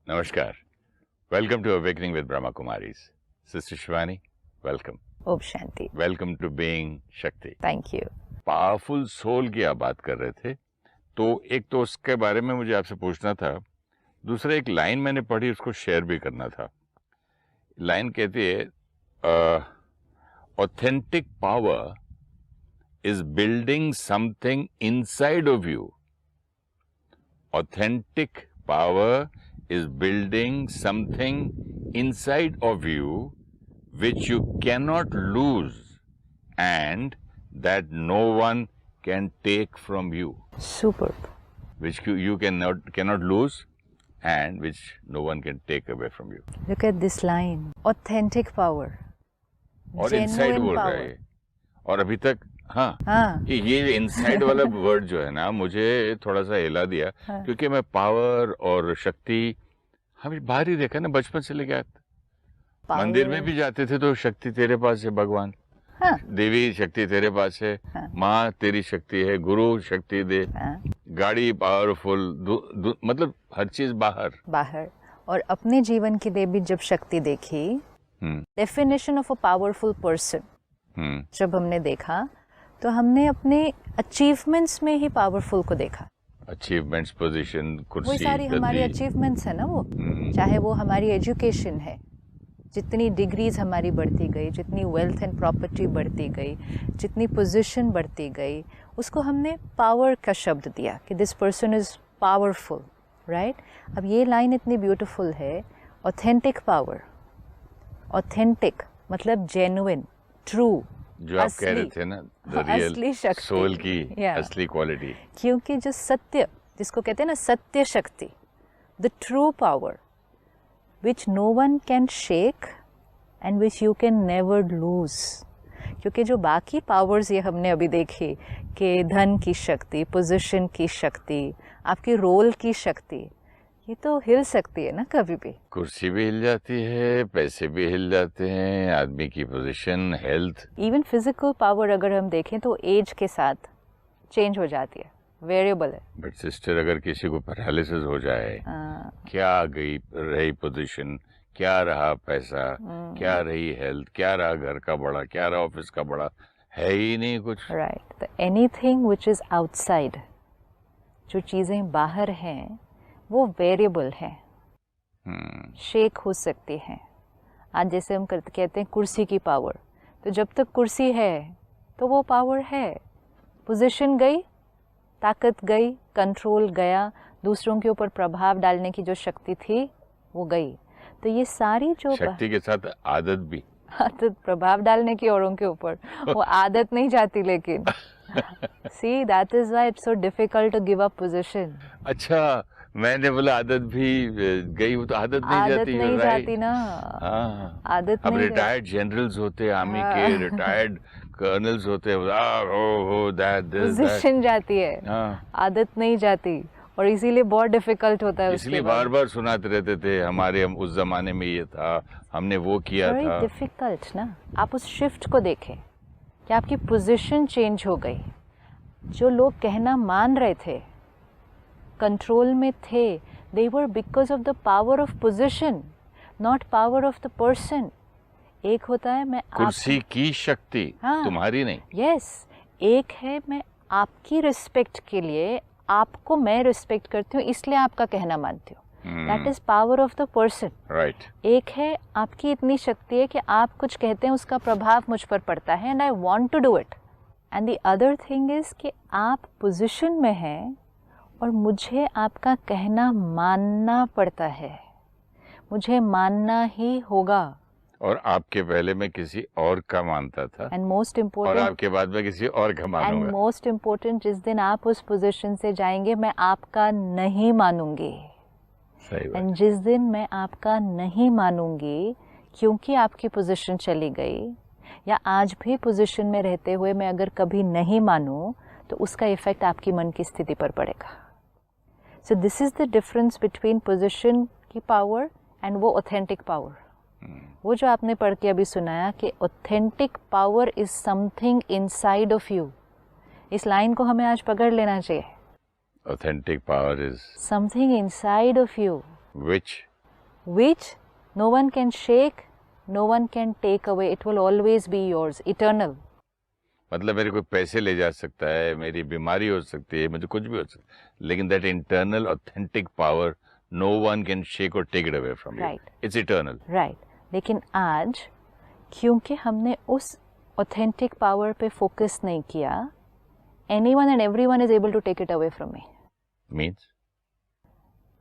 Namaskar. Welcome to Awakening with Brahma Kumaris. Sister Shivani, welcome. Om Shanti. Welcome to Being Shakti. Thank you. Powerful soul की आप बात कर रहे थे, तो एक तो उसके बारे में मुझे आपसे पूछना था, दूसरा एक लाइन मैंने पढ़ी उसको शेयर भी करना था. लाइन कहती है authentic power is building something inside of you. Authentic power is building something inside of you which you cannot lose and that no one can take from you. Superb. Which you cannot lose and which no one can take away from you. Look at this line. Authentic power. और inside बोल रहा है. और अभी तक हाँ. ये inside वाला वर्ड जो है ना मुझे थोड़ा सा हिला दिया. क्योंकि मैं पावर और शक्ति हम बाहर ही देखा ना, बचपन से लेके आते. मंदिर में भी जाते थे तो शक्ति तेरे पास है भगवान. देवी शक्ति तेरे पास है. माँ तेरी शक्ति है. गुरु शक्ति दे. गाड़ी पावरफुल. मतलब हर चीज बाहर. और अपने जीवन की देवी जब शक्ति देखी, definition of a powerful person जब हमने देखा, तो हमने अपने अचीवमेंट्स में ही पावरफुल को देखा. अचीवमेंट्स, पोजीशन, कुर्सी, वो सारी हमारी अचीवमेंट्स है ना. वो चाहे वो हमारी एजुकेशन है, जितनी डिग्रीज हमारी बढ़ती गई, जितनी वेल्थ एंड प्रॉपर्टी बढ़ती गई, जितनी पोजीशन बढ़ती गई, उसको हमने पावर का शब्द दिया कि this person is powerful. Right. अब ये लाइन इतनी ब्यूटीफुल है. Authentic power. ऑथेंटिक मतलब जेन्युइन, ट्रू, जो आप कह रहे थे ना, द रियल सोल की असली क्वालिटी. क्योंकि जो सत्य, जिसको कहते हैं ना सत्य शक्ति, the true power which no one can shake and which you can never lose. क्योंकि जो बाकी पावर्स ये हमने अभी देखी कि धन की शक्ति, पोजीशन की शक्ति, आपकी रोल की शक्ति, ये तो हिल सकती है ना कभी भी. कुर्सी भी हिल जाती है, पैसे भी हिल जाते हैं, आदमी की position, health. Even physical power अगर हम देखें तो एज के साथ चेंज हो जाती है, वेरिएबल है. बट सिस्टर, अगर किसी को पैरालिसिस हो जाए, क्या रही पोजीशन, क्या रहा पैसा, क्या रही हेल्थ, क्या रहा घर का बड़ा, क्या रहा ऑफिस का बड़ा, है ही नहीं कुछ. Right. Anything which is outside, जो चीजें बाहर हैं, वो वेरिएबल है. शेक हो सकती है. आज जैसे हम कहते हैं कुर्सी की पावर, तो जब तक कुर्सी है तो वो पावर है. पोजीशन गई, ताकत गई, कंट्रोल गया, दूसरों के ऊपर प्रभाव डालने की जो शक्ति थी वो गई. तो ये सारी जो शक्ति के साथ आदत भी, आदत प्रभाव डालने की औरों के ऊपर, वो आदत नहीं जाती. लेकिन see, that is why it's so difficult to give up position. अच्छा, मैंने बोला आदत भी गई, वो तो आदत नहीं जाती ना. आदत अब रिटायर्ड जनरल्स होते, आर्मी के रिटायर्ड कर्नल्स होते, पोजीशन जाती है, आदत नहीं जाती. और इसीलिए बहुत डिफिकल्ट होता है. इसलिए बार बार सुनाते रहते थे हमारे, हम उस जमाने में ये था, हमने वो किया था. डिफिकल्ट ना. आप उस शिफ्ट को देखें कि आपकी पोजीशन चेंज हो गई. जो लोग कहना मान रहे थे, कंट्रोल में थे, they were because of the power of position, not power of the person. एक होता है मैं कुर्सी की शक्ति, तुम्हारी नहीं. yes. एक है मैं आपकी रिस्पेक्ट के लिए, आपको मैं रिस्पेक्ट करती हूँ इसलिए आपका कहना मानती हूँ. that is power of the person. right. एक है आपकी इतनी शक्ति है कि आप कुछ कहते हैं उसका प्रभाव मुझ पर पड़ता है and I want to do it. and the other thing is कि आप पोजीशन में हैं और मुझे आपका कहना मानना पड़ता है, मुझे मानना ही होगा. और आपके पहले मैं किसी और का मानता था, एंड मोस्ट इम्पोर्टेंट, और आपके बाद में किसी और का मानूंगा. एंड मोस्ट इम्पोर्टेंट, जिस दिन आप उस पोजीशन से जाएंगे मैं आपका नहीं मानूंगी. सही बात. एंड जिस दिन मैं आपका नहीं मानूंगी क्योंकि आपकी पोजीशन चली गई, या आज भी पोजीशन में रहते हुए मैं अगर कभी नहीं मानूं, तो उसका इफेक्ट आपकी मन की स्थिति पर पड़ेगा. So this is the difference between position की power and वो authentic power. वो जो आपने पढ़ के अभी सुनाया कि authentic power is something inside of you. इस लाइन को हमें आज पकड़ लेना चाहिए. Authentic power is something inside of you, which which no one can shake, no one can take away. It will always be yours, eternal. मतलब मेरे कोई पैसे ले जा सकता है, मेरी बीमारी हो सकती है, मुझे कुछ भी हो सकता है, लेकिन that internal authentic power no one can shake or take it away from you. Right. It's eternal. Right. लेकिन आज क्योंकि हमने उस authentic power पे focus नहीं किया, anyone and everyone is able to take it away from me. Means?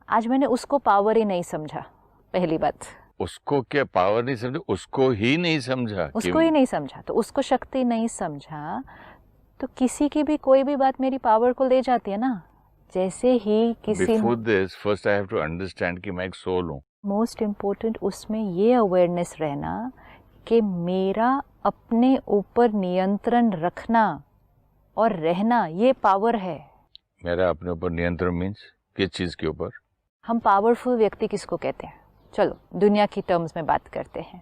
आज मैंने उसको power ही नहीं समझा, पहली बात. उसको क्या पावर नहीं समझा, उसको ही नहीं समझा. उसको ही नहीं समझा, तो उसको शक्ति नहीं समझा, तो किसी की भी कोई भी बात मेरी पावर को ले जाती है ना. जैसे ही किसी Before this, first I have to understand कि मैं एक सोल हूँ. मोस्ट इम्पोर्टेंट उसमें ये अवेयरनेस रहना कि मेरा अपने ऊपर नियंत्रण रखना और रहना ये पावर है. मेरा अपने ऊपर नियंत्रण मीन्स किस चीज के ऊपर? हम पावरफुल व्यक्ति किसको कहते हैं? चलो दुनिया की टर्म्स में बात करते हैं.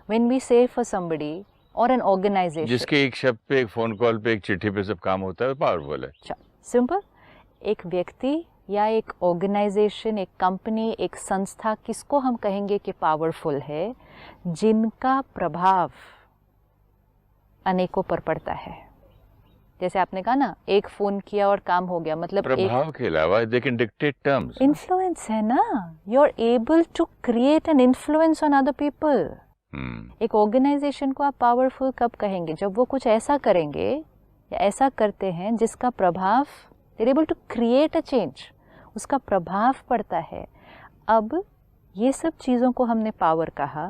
व्हेन वी से फॉर समबडी और एन ऑर्गेनाइजेशन, जिसके एक शब्द पे, एक फोन कॉल पे, एक चिट्ठी पे सब काम होता है, पावरफुल है. सिंपल. एक व्यक्ति या एक ऑर्गेनाइजेशन, एक कंपनी, एक संस्था, किसको हम कहेंगे कि पावरफुल है? जिनका प्रभाव अनेकों पर पड़ता है. जैसे आपने कहा ना, एक फोन किया और काम हो गया, मतलब प्रभाव के अलावा they can dictate terms. Influence है ना. You are able to create an influence on other people. एक ऑर्गेनाइजेशन को आप पावरफुल कब कहेंगे? जब वो कुछ ऐसा करेंगे या ऐसा करते हैं जिसका प्रभाव, they are able to create a change, उसका प्रभाव पड़ता है. अब ये सब चीज़ों को हमने पावर कहा.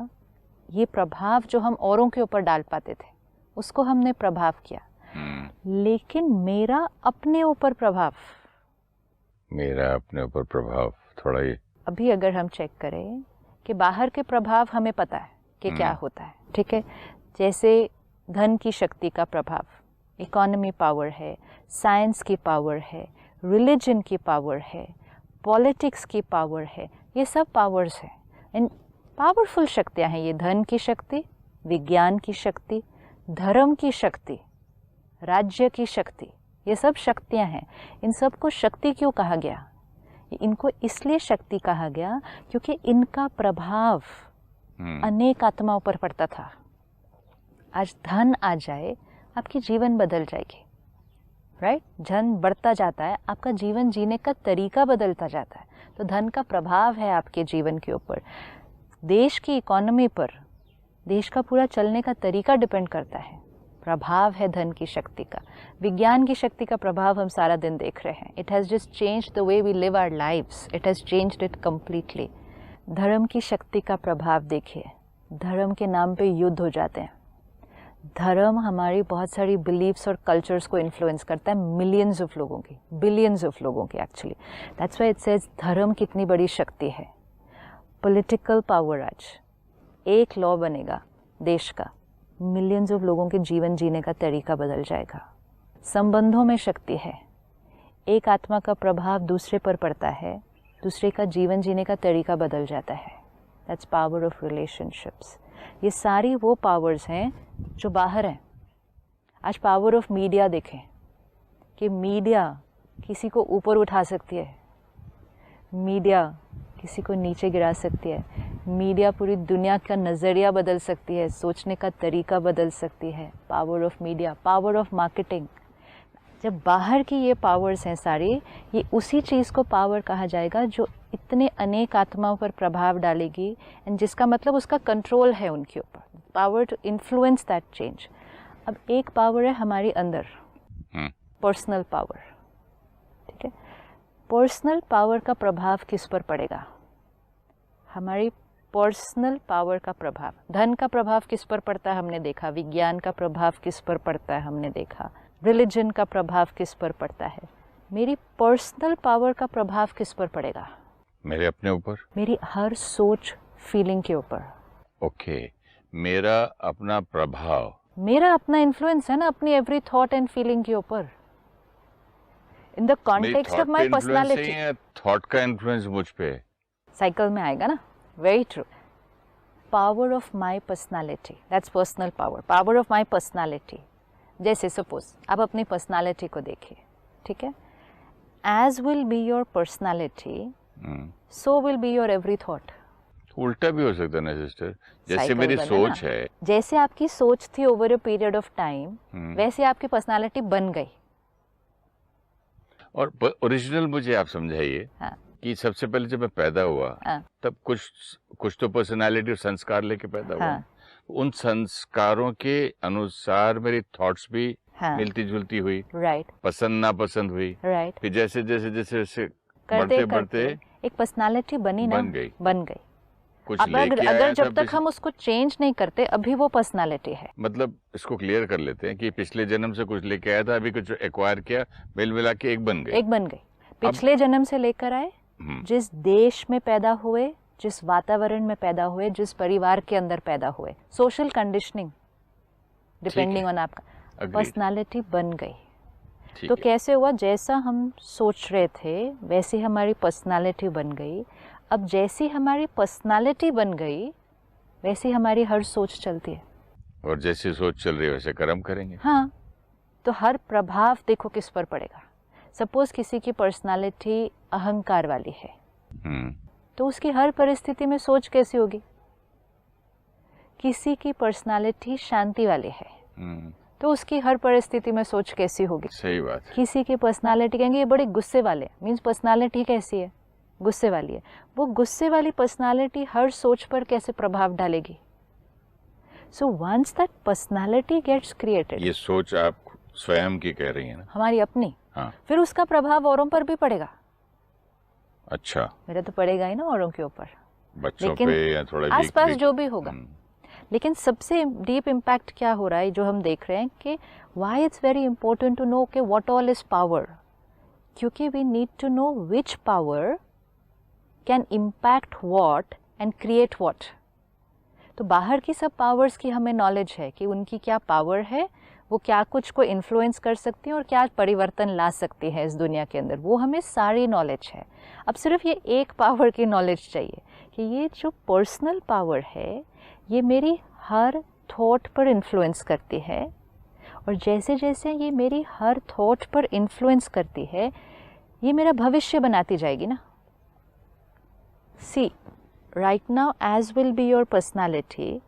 ये प्रभाव जो हम औरों के ऊपर डाल पाते थे उसको हमने प्रभाव किया. लेकिन मेरा अपने ऊपर प्रभाव, मेरा अपने ऊपर प्रभाव थोड़ा ही, अभी अगर हम चेक करें कि बाहर के प्रभाव हमें पता है कि क्या होता है, ठीक है. जैसे धन की शक्ति का प्रभाव, इकोनॉमी पावर है, साइंस की पावर है, रिलीजन की पावर है, पॉलिटिक्स की पावर है. ये सब पावर्स हैं एंड पावरफुल शक्तियाँ हैं. ये धन की शक्ति, विज्ञान की शक्ति, धर्म की शक्ति, राज्य की शक्ति, ये सब शक्तियाँ हैं. इन सब को शक्ति क्यों कहा गया? इनको इसलिए शक्ति कहा गया क्योंकि इनका प्रभाव अनेक आत्माओं पर पड़ता था. आज धन आ जाए, आपकी जीवन बदल जाएगी. राइट? धन बढ़ता जाता है, आपका जीवन जीने का तरीका बदलता जाता है. तो धन का प्रभाव है आपके जीवन के ऊपर. देश की इकोनॉमी पर, देश का पूरा चलने का तरीका डिपेंड करता है. प्रभाव है धन की शक्ति का. विज्ञान की शक्ति का प्रभाव हम सारा दिन देख रहे हैं. It has just changed the way we live our lives. It has changed it completely. धर्म की शक्ति का प्रभाव देखिए. धर्म के नाम पे युद्ध हो जाते हैं. धर्म हमारी बहुत सारी बिलीव्स और कल्चर्स को इन्फ्लुएंस करता है, मिलियंस ऑफ लोगों की, बिलियंस ऑफ लोगों की actually. That's why it says धर्म कितनी बड़ी शक्ति है. पॉलिटिकल पावर, आज एक लॉ बनेगा देश का, मिलियंस ऑफ लोगों के जीवन जीने का तरीका बदल जाएगा. संबंधों में शक्ति है. एक आत्मा का प्रभाव दूसरे पर पड़ता है, दूसरे का जीवन जीने का तरीका बदल जाता है. That's power of relationships. ये सारी वो पावर्स हैं जो बाहर हैं. आज पावर ऑफ मीडिया देखें कि मीडिया किसी को ऊपर उठा सकती है, मीडिया किसी को नीचे गिरा सकती है. मीडिया पूरी दुनिया का नज़रिया बदल सकती है, सोचने का तरीका बदल सकती है. Power of media, power of marketing. जब बाहर की ये पावर्स हैं सारी, ये उसी चीज़ को पावर कहा जाएगा जो इतने अनेक आत्माओं पर प्रभाव डालेगी एंड जिसका मतलब उसका कंट्रोल है उनके ऊपर. Power to influence that change. अब एक पावर है हमारी अंदर, पर्सनल पावर. ठीक है, पर्सनल पावर का प्रभाव किस पर पड़ेगा? हमारी पर्सनल पावर का प्रभाव. धन का प्रभाव किस पर पड़ता है हमने देखा. विज्ञान का प्रभाव किस पर पड़ता है हमने देखा. रिलीजन का प्रभाव किस पर पड़ता है. मेरी पर्सनल पावर का प्रभाव किस पर पड़ेगा? मेरे अपने ऊपर, मेरी हर सोच फीलिंग के ऊपर. ओके, मेरा अपना प्रभाव, मेरा अपना इन्फ्लुएंस है ना अपनी एवरी थॉट एंड फीलिंग के ऊपर. In the context of my personality. Thought का इन्फ्लुएंस मुझ पे साइकिल में आएगा ना. Very true. Power of my personality, that's personal power. Power of my personality. जैसे सपोज आप अपनी पर्सनालिटी को देखिए, ठीक है. As will be your personality, so will be your every thought. उल्टा भी हो सकता है ना सिस्टर, जैसे Cycle मेरी बने सोच ना। है, जैसे आपकी सोच थी over a period of time, वैसे आपकी पर्सनालिटी बन गई। और ओरिजिनल मुझे आप समझाइए हाँ। कि सबसे पहले जब मैं पैदा हुआ हाँ। तब कुछ तो पर्सनालिटी और संस्कार लेके पैदा हुआ। हाँ। उन संस्कारों के अनुसार मेरी थॉट्स भी हाँ। मिलती जुलती हुई, राइट। पसंद नापसंद हुई, राइट। फिर जैसे जैसे जैसे जैसे करते बढ़ते बढ़ते एक पर्सनालिटी बनी ना, बन गई। कुछ अब लेके अगर आया जब तक हम उसको चेंज नहीं करते अभी वो पर्सनालिटी है। मतलब इसको क्लियर कर लेते हैं कि पिछले जन्म से कुछ लेके आया था, अभी कुछ एक्वायर किया, मिल मिला के एक बन गई। पिछले जन्म से लेकर आए, जिस देश में पैदा हुए, जिस वातावरण में पैदा हुए, जिस परिवार के अंदर पैदा हुए, सोशल कंडीशनिंग डिपेंडिंग ऑन आपका, पर्सनालिटी बन गई। तो कैसे हुआ, जैसा हम सोच रहे थे वैसी हमारी पर्सनालिटी बन गई। अब जैसी हमारी पर्सनालिटी बन गई वैसी हमारी हर सोच चलती है, और जैसी सोच चल रही है वैसे कर्म करेंगे। हाँ, तो हर प्रभाव देखो किस पर पड़ेगा। सपोज किसी की पर्सनालिटी अहंकार वाली है, तो उसकी हर परिस्थिति में सोच कैसी होगी। किसी की पर्सनालिटी शांति वाली है, तो उसकी हर परिस्थिति में सोच कैसी होगी। सही बात है। किसी की पर्सनालिटी कहेंगे ये बड़े गुस्से वाले, मीन्स पर्सनालिटी कैसी है, गुस्से वाली है। वो गुस्से वाली पर्सनालिटी हर सोच पर कैसे प्रभाव डालेगी। So once that personality gets created, ये सोच आप स्वयं की कह रही हैं ना, हमारी अपनी, हाँ, फिर उसका प्रभाव औरों पर भी पड़ेगा। अच्छा, मेरा तो पड़ेगा ही ना औरों के ऊपर, बच्चों पे या थोड़ा आसपास जो भी होगा। लेकिन सबसे डीप इम्पैक्ट क्या हो रहा है जो हम देख रहे हैं कि why it's very important to know कि व्हाट ऑल इज पावर, क्योंकि we need to know which power can impact what and create what. तो बाहर की सब पावर्स की हमें नॉलेज है कि उनकी क्या पावर है, वो क्या कुछ को इन्फ्लुएंस कर सकती हैं और क्या परिवर्तन ला सकती है इस दुनिया के अंदर, वो हमें सारी नॉलेज है। अब सिर्फ ये एक पावर की नॉलेज चाहिए कि ये जो पर्सनल पावर है ये मेरी हर थॉट पर इन्फ्लुएंस करती है, और जैसे जैसे ये मेरी हर थॉट पर इन्फ्लुएंस करती है ये मेरा भविष्य बनाती जाएगी ना। See right now age will be your personality,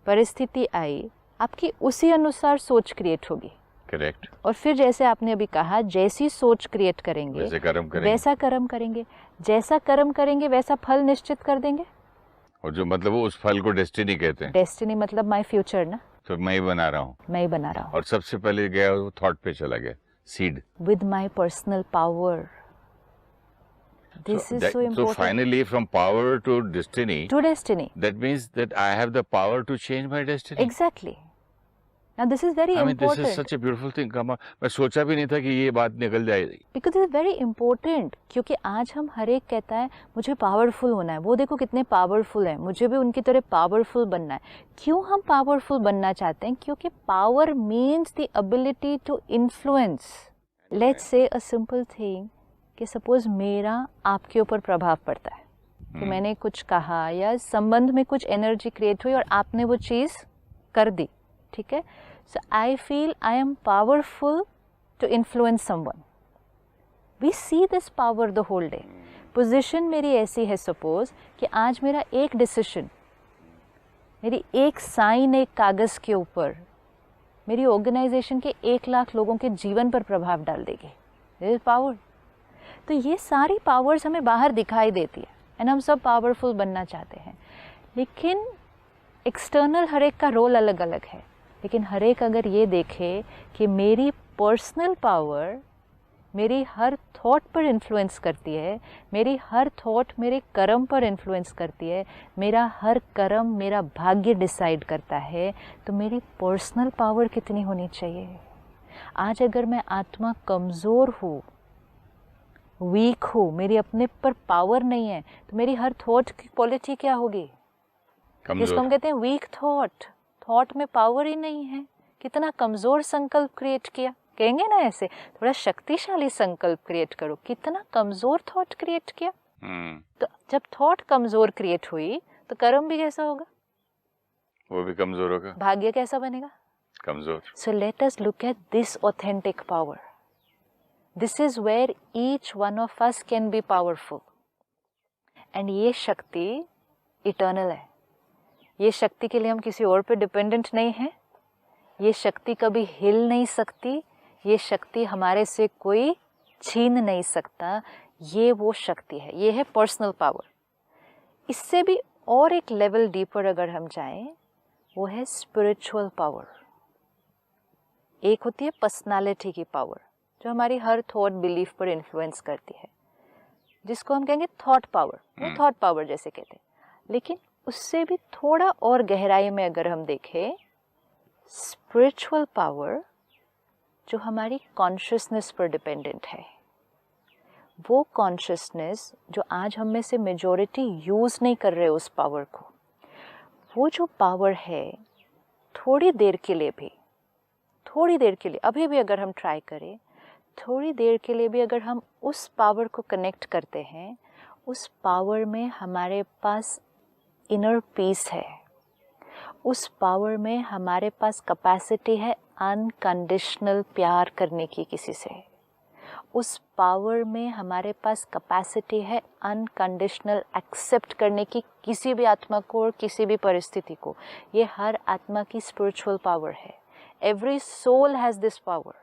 परिस्थिति आई आपकी उसी अनुसार सोच क्रिएट होगी। करेक्ट। और फिर जैसे आपने अभी कहा जैसी सोच क्रिएट करेंगे वैसे कर्म करेंगे, वैसा कर्म करेंगे, जैसा कर्म करेंगे वैसा फल निश्चित कर देंगे। और जो मतलब वो उस फल को डेस्टिनी कहते हैं। डेस्टिनी मतलब माय फ्यूचर ना, तो मैं ही बना रहा हूँ, मैं ही बना रहा हूँ। और सबसे पहले गया वो थॉट पे चला गया, seed, with my personal power. This is so important. So finally from power to destiny. To destiny. That means that I have the power to change my destiny. Exactly. Now this is very important. I mean this is such a beautiful thing. मैं सोचा भी नहीं था कि ये बात निकल जाएगी. Because it's very important. क्योंकि आज हम हर एक कहता है मुझे पावरफुल होना है, वो देखो कितने पावरफुल हैं, मुझे भी उनकी तरह पावरफुल बनना है। क्यों हम पावरफुल बनना चाहते हैं? क्योंकि power means the ability to influence. Let's say a simple thing कि सपोज मेरा आपके ऊपर प्रभाव पड़ता है कि मैंने कुछ कहा या संबंध में कुछ एनर्जी क्रिएट हुई और आपने वो चीज़ कर दी, ठीक है। So I feel I am powerful to influence someone. We see this power the whole day. Position मेरी ऐसी है सपोज कि आज मेरा एक डिसीजन, मेरी एक साइन एक कागज़ के ऊपर मेरी ऑर्गेनाइजेशन के 1 लाख लोगों के जीवन पर प्रभाव डाल देगी। This is power. तो ये सारी पावर्स हमें बाहर दिखाई देती है एंड हम सब पावरफुल बनना चाहते हैं, लेकिन एक्सटर्नल हर एक का रोल अलग अलग है। लेकिन हर एक अगर ये देखे कि मेरी पर्सनल पावर मेरी हर थॉट पर इन्फ्लुएंस करती है, मेरी हर थॉट मेरे कर्म पर इन्फ्लुएंस करती है, मेरा हर कर्म मेरा भाग्य डिसाइड करता है, तो मेरी पर्सनल पावर कितनी होनी चाहिए। आज अगर मैं आत्मा कमज़ोर हूँ, वीक हूँ, मेरी अपने पर पावर नहीं है, तो मेरी हर थॉट की क्वालिटी क्या होगी? जिसको हम कहते हैं वीक थॉट। थॉट में पावर ही नहीं है, कितना कमज़ोर संकल्प क्रिएट किया। कहेंगे ना ऐसे, थोड़ा शक्तिशाली संकल्प क्रिएट करो, कितना कमज़ोर थॉट क्रिएट किया। तो जब थॉट कमज़ोर क्रिएट हुई तो कर्म भी कैसा होगा? वो भी कमज़ोर होगा। भाग्य कैसा बनेगा? कमज़ोर। So let us look at this authentic power. This is where each one of us can be powerful. And ये शक्ति इटर्नल है। ये शक्ति के लिए हम किसी और पे डिपेंडेंट नहीं हैं। ये शक्ति कभी हिल नहीं सकती। ये शक्ति हमारे से कोई छीन नहीं सकता। ये वो शक्ति है, ये है पर्सनल पावर। इससे भी और एक लेवल डीपर अगर हम जाएं, वो है स्पिरिचुअल पावर। एक होती है पर्सनालिटी की पावर, जो हमारी हर थॉट बिलीफ पर इन्फ्लुएंस करती है, जिसको हम कहेंगे थॉट पावर, वो थॉट पावर जैसे कहते हैं। लेकिन उससे भी थोड़ा और गहराई में अगर हम देखें, स्पिरिचुअल पावर जो हमारी कॉन्शियसनेस पर डिपेंडेंट है, वो कॉन्शियसनेस जो आज हम में से मेजॉरिटी यूज़ नहीं कर रहे उस पावर को, वो जो पावर है थोड़ी देर के लिए भी, थोड़ी देर के लिए अभी भी अगर हम ट्राई करें, थोड़ी देर के लिए भी अगर हम उस पावर को कनेक्ट करते हैं, उस पावर में हमारे पास इनर पीस है, उस पावर में हमारे पास कैपेसिटी है अनकंडीशनल प्यार करने की किसी से, उस पावर में हमारे पास कैपेसिटी है अनकंडीशनल एक्सेप्ट करने की किसी भी आत्मा को और किसी भी परिस्थिति को। ये हर आत्मा की स्पिरिचुअल पावर है। Every soul has this power.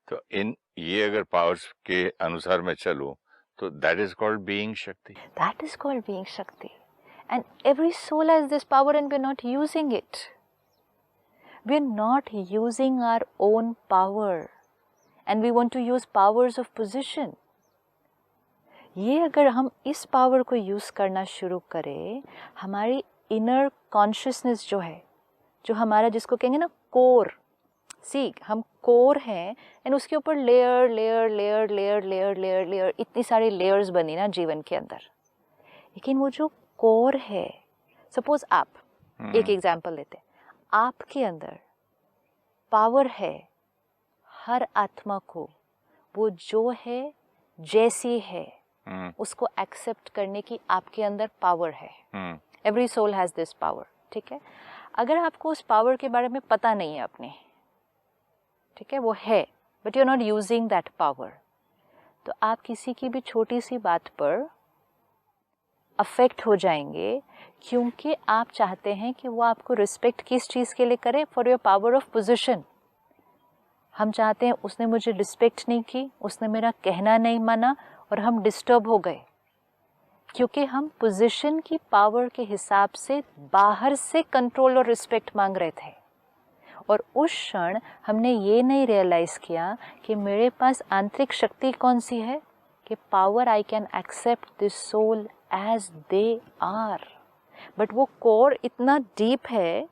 तो इन ये अगर पावर्स के अनुसार मैं चलूं तो that is called being Shakti. That is called being Shakti. And every soul has this power and we are not using it. We are not using our own power and we want to use powers of position. ये अगर हम इस power को use करना शुरू करें, हमारी inner consciousness जो है, जो हमारा जिसको कहेंगे ना कोर, हम कोर हैं एंड उसके ऊपर layer layer layer layer layer layer layer इतनी सारी लेयर्स बनी ना जीवन के अंदर। लेकिन वो जो कोर है, सपोज आप एक एग्जांपल लेते हैं, आपके अंदर पावर है हर आत्मा को वो जो है जैसी है उसको एक्सेप्ट करने की आपके अंदर पावर है। Every soul has this power, ठीक है। अगर आपको उस पावर के बारे में पता नहीं है अपने, ठीक है, वो है but you are not using that power, तो आप किसी की भी छोटी सी बात पर अफेक्ट हो जाएंगे, क्योंकि आप चाहते हैं कि वो आपको रिस्पेक्ट किस चीज़ के लिए करे, for your power of position. हम चाहते हैं उसने मुझे रिस्पेक्ट नहीं की, उसने मेरा कहना नहीं माना और हम डिस्टर्ब हो गए, क्योंकि हम पोजीशन की पावर के हिसाब से बाहर से कंट्रोल और रिस्पेक्ट मांग रहे थे। और उस क्षण हमने ये नहीं रियलाइज़ किया कि मेरे पास आंतरिक शक्ति कौन सी है, कि power I can accept this soul as they are. But वो कोर इतना डीप है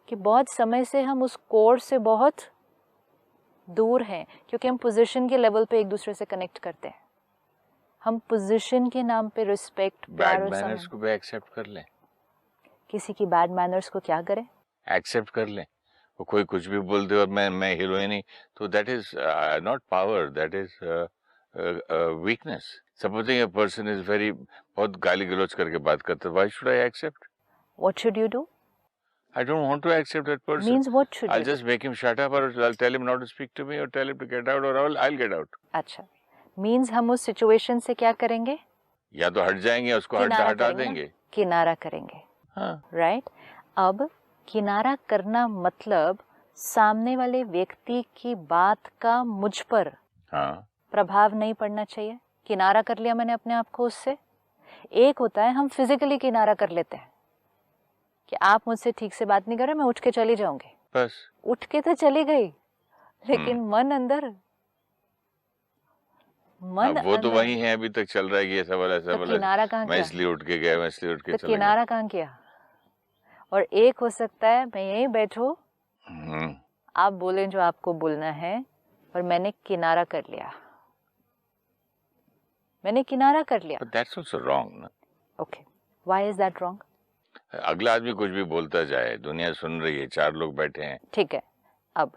कि बहुत समय से हम उस कोर से बहुत दूर हैं, क्योंकि हम पोजीशन के लेवल पे एक दूसरे से कनेक्ट करते हैं। हम पोजीशन के नाम पे रिस्पेक्ट, बैड मैनर्स को भी एक्सेप्ट कर लें। किसी की बैड मैनर्स को क्या करें, एक्सेप्ट कर लें। वो कोई कुछ भी बोल दे और मैं हीरोइन ही, तो that is not power, that is weakness. Supposing a person is very, बहुत गाली गलौज करके बात करता है, why should I accept? What should you do? I don't want to accept that person. Means what should I'll you just make him shut up, or I'll tell him not to speak to me, or tell him to get out, or I'll get out. अच्छा, means हम उस situation से क्या करेंगे? या तो हट जाएंगे, उसको हटा देंगे, किनारा करेंगे। हाँ, राइट। अब किनारा करना मतलब सामने वाले व्यक्ति की बात का मुझ पर प्रभाव नहीं पड़ना चाहिए। किनारा कर लिया मैंने अपने आप को उससे। एक होता है हम फिजिकली किनारा कर लेते हैं कि आप मुझसे ठीक से बात नहीं कर रहे, मैं उठ के चली जाऊंगी, बस उठ के तो चली गई, लेकिन मन अंदर, वो तो वही है, अभी तक चल रहा है कि ऐसा वाला ऐसा वाला, किनारा कहाँ मैं इसलिए उठ के गया, मैं इसलिए उठ के चला गया। किनारा कहाँ किया? और एक हो सकता है मैं यहीं बैठूं, आप बोलें जो आपको बोलना है, और मैंने किनारा कर लिया, मैंने किनारा कर लिया। But that's also wrong, ना? Okay, why is that wrong? अगला आदमी कुछ भी बोलता जाए, दुनिया सुन रही है, 4 लोग बैठे हैं, ठीक है, अब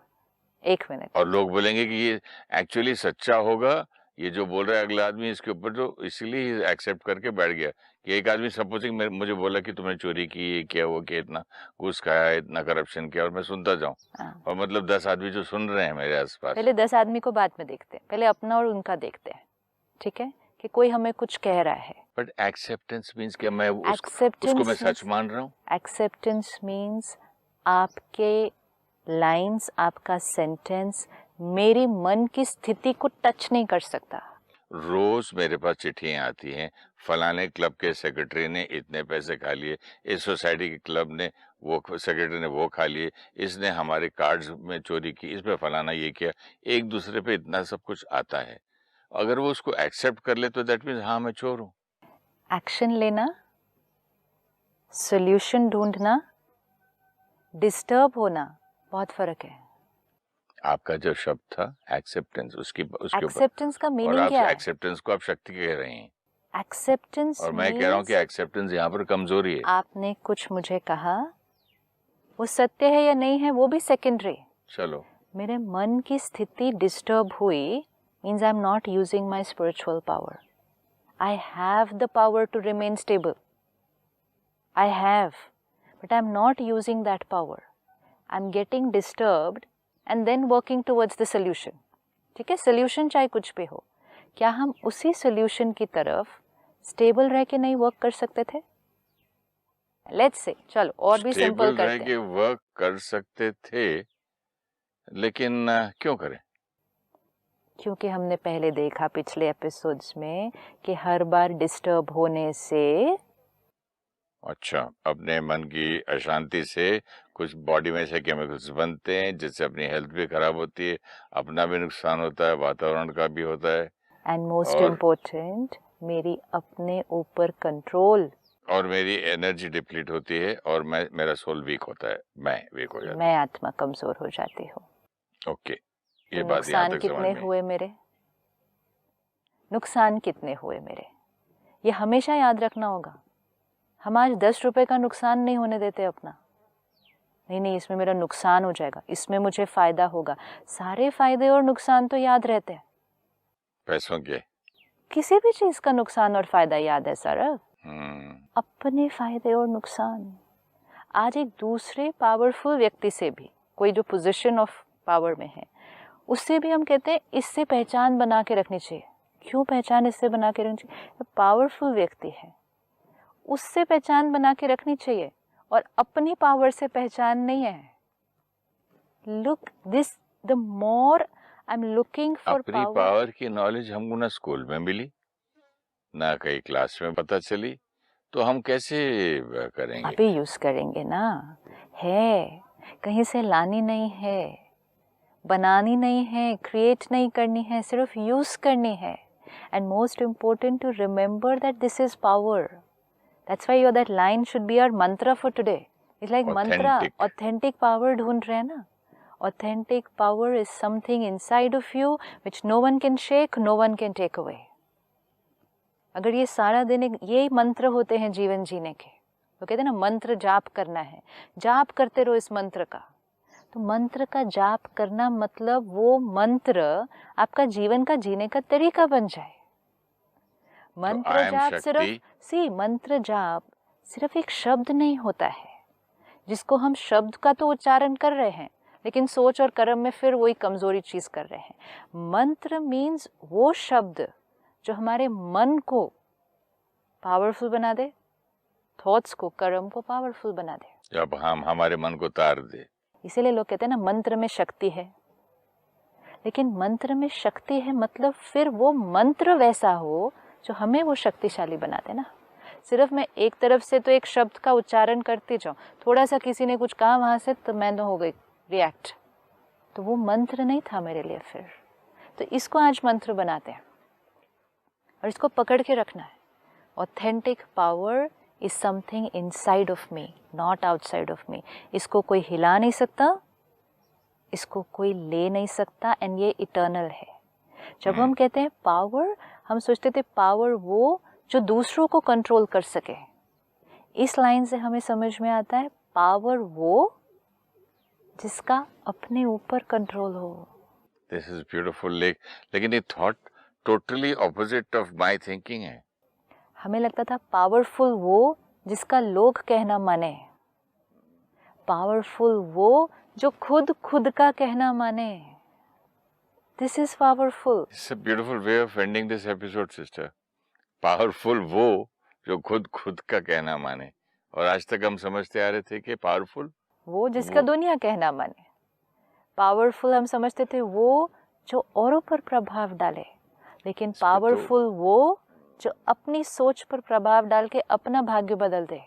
1 मिनट, और लोग बोलेंगे कि ये एक्चुअली सच्चा होगा, ये जो बोल रहा है अगला आदमी इसके ऊपर, तो इसीलिए एक्सेप्ट करके बैठ गया। कि एक आदमी सपोजिंग मुझे बोला कि तुमने चोरी की, ये किया, वो किया, इतना घूस खाया, इतना करप्शन किया, और मैं सुनता जाऊं, और मतलब 10 आदमी जो सुन रहे हैं मेरे आसपास। पहले 10 आदमी को बाद में देखते हैं, पहले अपना और उनका देखते हैं, ठीक है, कि कोई हमें कुछ कह रहा है। बट एक्सेप्टेंस मीन्स कि मैं उसको मैं सच मान रहा हूँ। एक्सेप्टेंस मीन्स आपके लाइंस, आपका सेंटेंस मेरी मन की स्थिति को टच नहीं कर सकता। रोज मेरे पास चिट्ठियां आती हैं, फलाने क्लब के सेक्रेटरी ने इतने पैसे खा लिए, इस सोसाइटी के क्लब ने वो सेक्रेटरी ने वो खा लिए, इसने हमारे कार्ड्स में चोरी की, इसमें फलाना ये किया, एक दूसरे पे इतना सब कुछ आता है। अगर वो उसको एक्सेप्ट कर ले तो दैट मीन्स हाँ मैं चोर हूँ। एक्शन लेना, सॉल्यूशन ढूंढना, डिस्टर्ब होना, बहुत फर्क है। आपका जो शब्द था एक्सेप्टेंस, उसके एक्सेप्टेंस का मीनिंग क्या है? एक्सेप्टेंस को आप शक्ति कह रहे हैं। एक्सेप्टेंस और मैं कह रहा हूँ कि एक्सेप्टेंस यहाँ पर कमजोरी है। आपने कुछ मुझे कहा, वो सत्य है या नहीं है वो भी सेकेंडरी। चलो, मेरे मन की स्थिति डिस्टर्ब हुई means I am not using my spiritual power. I have the power to remain stable, I have, but I am not using that power. I am getting disturbed and then working towards the solution. ठीक है, solution चाहे कुछ भी हो, क्या हम उसी solution की तरफ स्टेबल रह के नहीं वर्क कर सकते थे? लेट्स से, चलो और भी सिंपल करते हैं। स्टेबल रह के वर्क कर सकते थे, लेकिन क्यों करें? क्योंकि हमने पहले देखा पिछले एपिसोड्स में कि हर बार डिस्टर्ब होने से, अच्छा, अपने मन की अशांति से कुछ बॉडी में से केमिकल्स बनते हैं जिससे अपनी हेल्थ भी खराब होती है, अपना भी नुकसान होता है, वातावरण का भी होता है, एंड मोस्ट इम्पोर्टेंट मेरी अपने ऊपर कंट्रोल, और मेरी एनर्जी डिप्लीट होती है और मेरा सोल वीक होता है, मैं वीक हो जाता हूँ, मैं आत्मा कमजोर हो जाती हूँ। ओके, ये तो बात यहाँ तक कितने हुए मेरे? नुकसान कितने हुए मेरे, ये हमेशा याद रखना होगा। हम आज 10 रुपए का नुकसान नहीं होने देते अपना। नहीं, इसमें मेरा नुकसान हो जाएगा, इसमें मुझे फायदा होगा। सारे फायदे और नुकसान तो याद रहते हैं। पैसों के, किसी भी चीज का नुकसान और फायदा याद है सर। अपने फायदे और नुकसान। आज एक दूसरे पावरफुल व्यक्ति से भी, कोई जो पोजीशन ऑफ पावर में है, उससे भी हम कहते हैं इससे पहचान बना के रखनी चाहिए। क्यों पहचान इससे बना के रखनी चाहिए? पावरफुल व्यक्ति है, उससे पहचान बना के रखनी चाहिए, और अपनी पावर से पहचान नहीं है। Look this, the more I am looking for अपनी पावर की नॉलेज हमको ना स्कूल में मिली, ना कहीं क्लास में पता चली, तो हम कैसे करेंगे? अभी यूज करेंगे ना, है कहीं से लानी नहीं है, बनानी नहीं है, क्रिएट नहीं करनी है, सिर्फ यूज करनी है। And most important to remember that this is power. That's why that line should be our mantra for today. It's like mantra, authentic power ढूंढ रहे हैं ना। Authentic power is something inside of you which no one can shake, no one can take away. अगर ये सारा दिन ये मंत्र होते हैं जीवन जीने के, तो कहते हैं ना मंत्र जाप करना है, जाप करते रहो इस मंत्र का। तो मंत्र का जाप करना मतलब वो मंत्र आपका जीवन का जीने का तरीका बन जाए। मंत्र जाप मंत्र जाप सिर्फ एक शब्द नहीं होता है जिसको हम शब्द का तो उच्चारण कर रहे हैं, लेकिन सोच और कर्म में फिर वही कमजोरी चीज कर रहे हैं। मंत्र मीन्स वो शब्द जो हमारे मन को पावरफुल बना दे, थॉट्स को, कर्म को पावरफुल बना दे, जब हम हमारे मन को तार दे। इसीलिए लोग कहते हैं ना मंत्र में शक्ति है। लेकिन मंत्र में शक्ति है मतलब फिर वो मंत्र वैसा हो जो हमें वो शक्तिशाली बना दे ना। सिर्फ मैं एक तरफ से तो एक शब्द का उच्चारण करती जाऊं, थोड़ा सा किसी ने कुछ कहा वहां से तो मैं तो हो गई रिएक्ट, तो वो मंत्र नहीं था मेरे लिए फिर। तो इसको आज मंत्र बनाते हैं और इसको पकड़ के रखना है। Authentic power is something inside of me, not outside of me. इसको कोई हिला नहीं सकता, इसको कोई ले नहीं सकता, एंड ये इटर्नल है। जब हम कहते हैं पावर, हम सोचते थे पावर वो जो दूसरों को कंट्रोल कर सके। इस लाइन से हमें समझ में आता है पावर वो जिसका अपने ऊपर कंट्रोल हो। दिस इज ब्यूटीफुल, लेकिन ये thought totally opposite of my thinking है। हमें लगता था पावरफुल वो जिसका लोग कहना माने, पावरफुल वो जो खुद का कहना माने। This is powerful. It's a beautiful way of ending this episode, sister. Powerful वो जो खुद खुद का कहना माने, और आज तक हम समझते आ रहे थे कि पावरफुल वो जिसका दुनिया कहना माने। पावरफुल हम समझते थे वो जो औरों पर प्रभाव डाले, लेकिन पावरफुल वो जो अपनी सोच पर प्रभाव डाल के अपना भाग्य बदल दे।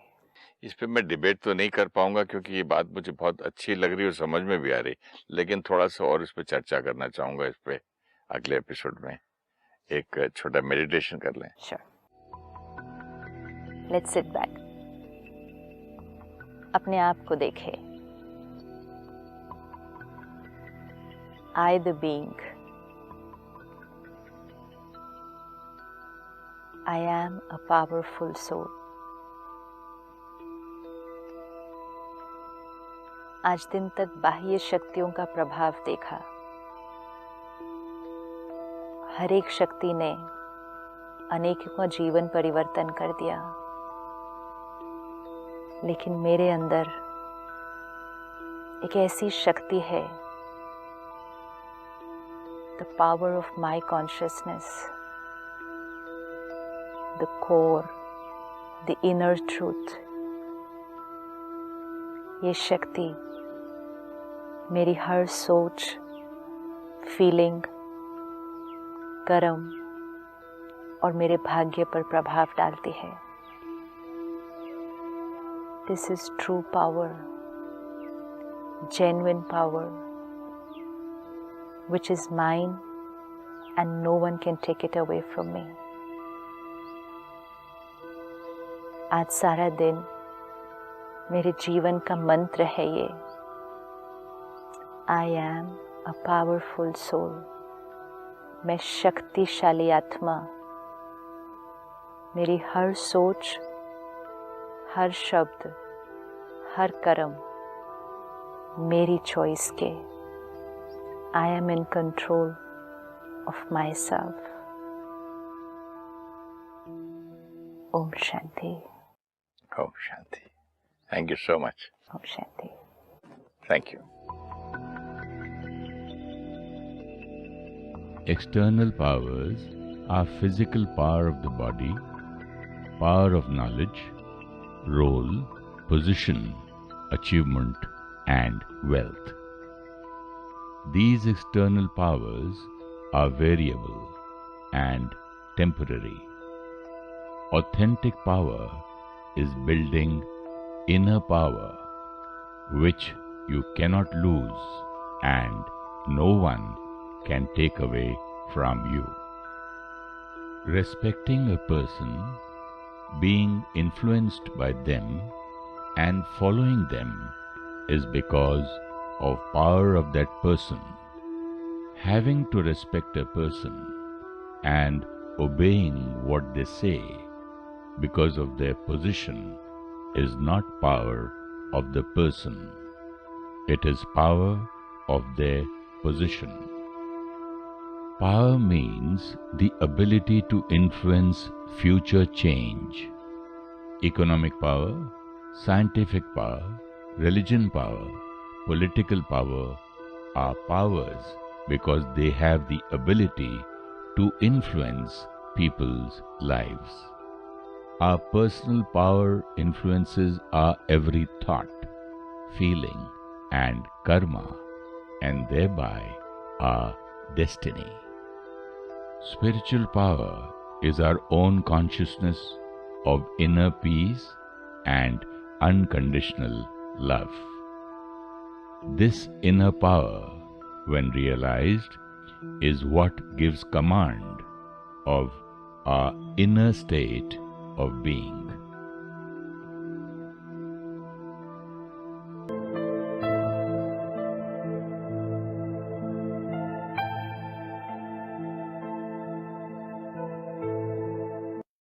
इस पे मैं डिबेट तो नहीं कर पाऊंगा क्योंकि ये बात मुझे बहुत अच्छी लग रही है और समझ में भी आ रही, लेकिन थोड़ा सा और इस पे चर्चा करना चाहूंगा। इस पे अगले एपिसोड में एक छोटा मेडिटेशन कर लें। Sure. Let's sit back. अपने आप को देखें। I the being. I am a powerful soul. आज दिन तक बाह्य शक्तियों का प्रभाव देखा। हर एक शक्ति ने अनेकों का जीवन परिवर्तन कर दिया, लेकिन मेरे अंदर एक ऐसी शक्ति है, the power of my consciousness, the core, the inner truth. ये शक्ति मेरी हर सोच, फीलिंग, कर्म और मेरे भाग्य पर प्रभाव डालती है। This is true power, genuine power, which is mine and no one can take it away from me. आज सारा दिन मेरे जीवन का मंत्र है ये, I am a powerful soul. मैं शक्तिशाली आत्मा। मेरी हर सोच, हर शब्द, हर कर्म मेरी चॉइस के। I am in control of myself. Om Shanti. Om Shanti. Thank you so much. Om Shanti. Thank you. External powers are physical power of the body, power of knowledge, role, position, achievement, and wealth. These external powers are variable and temporary. Authentic power is building inner power, which you cannot lose and no one can take away from you. Respecting a person, being influenced by them, and following them is because of power of that person. Having to respect a person and obeying what they say because of their position is not power of the person. It is power of their position. Power means the ability to influence future change. Economic power, scientific power, religion power, political power are powers because they have the ability to influence people's lives. Our personal power influences our every thought, feeling, and karma, and thereby our destiny. Spiritual power is our own consciousness of inner peace and unconditional love. This inner power, when realized, is what gives command of our inner state of being.